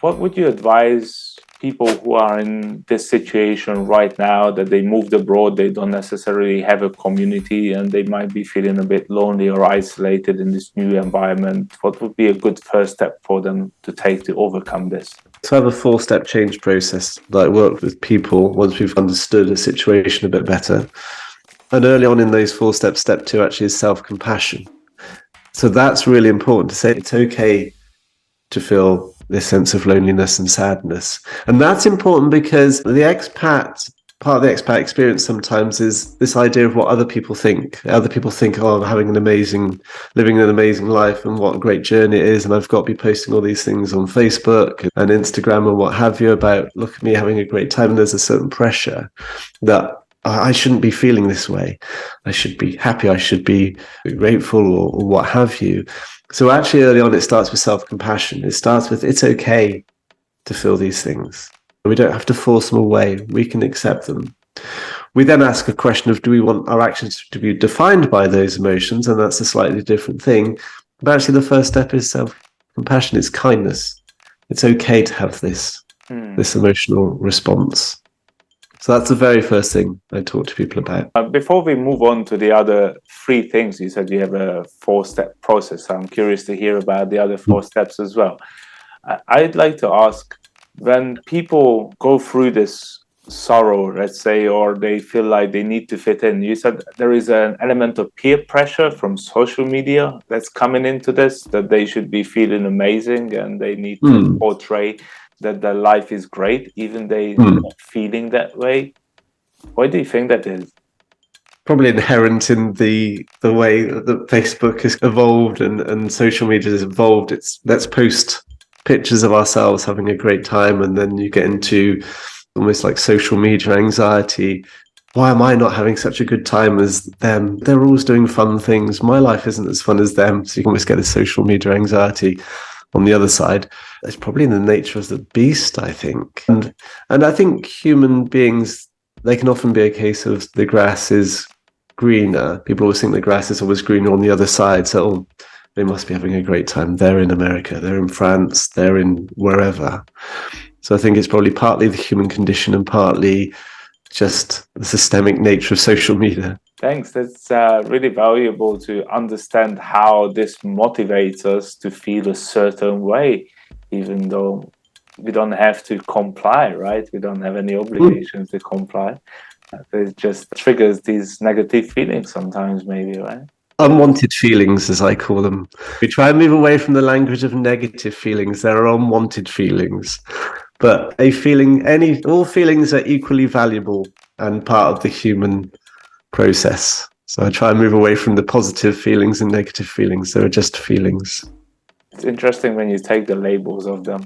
What would you advise people who are in this situation right now, that they moved abroad, they don't necessarily have a community, and they might be feeling a bit lonely or isolated in this new environment? What would be a good first step for them to take to overcome this? So I have a 4-step change process that I work with people once we've understood a situation a bit better. And early on in those 4 steps, step 2 actually is self-compassion. So that's really important to say it's okay to feel this sense of loneliness and sadness. And that's important because part of the expat experience sometimes is this idea of what other people think. Other people think, oh, I'm living an amazing life and what a great journey it is. And I've got to be posting all these things on Facebook and Instagram and what have you about, look at me having a great time. And there's a certain pressure that I shouldn't be feeling this way. I should be happy. I should be grateful or what have you. So actually early on, it starts with self-compassion. It starts with, it's okay to feel these things. We don't have to force them away. We can accept them. We then ask a question of, do we want our actions to be defined by those emotions? And that's a slightly different thing. But actually the first step is self-compassion. It's kindness. It's okay to have this emotional response. So that's the very first thing I talk to people about. Before we move on to the other 3 things, you said you have a 4-step process. So I'm curious to hear about the other 4 steps as well. I'd like to ask, when people go through this sorrow, let's say, or they feel like they need to fit in, you said there is an element of peer pressure from social media that's coming into this, that they should be feeling amazing and they need to portray that their life is great, even they're not feeling that way. Why do you think that is? Probably inherent in the way that Facebook has evolved and social media has evolved. It's let's post pictures of ourselves having a great time, and then you get into almost like social media anxiety. Why am I not having such a good time as them? They're always doing fun things. My life isn't as fun as them. So you can almost get a social media anxiety on the other side. It's probably in the nature of the beast, I think. And I think human beings, they can often be a case of the grass is greener. People always think the grass is always greener on the other side. So they must be having a great time. They're in America, they're in France, they're in wherever. So I think it's probably partly the human condition and partly just the systemic nature of social media. Thanks. That's really valuable to understand how this motivates us to feel a certain way, even though we don't have to comply, right? We don't have any obligations to comply. It just triggers these negative feelings sometimes, maybe, right? Unwanted feelings, as I call them. We try and move away from the language of negative feelings. There are unwanted feelings. But all feelings are equally valuable and part of the human process. So I try and move away from the positive feelings and negative feelings. They are just feelings. It's interesting when you take the labels of them.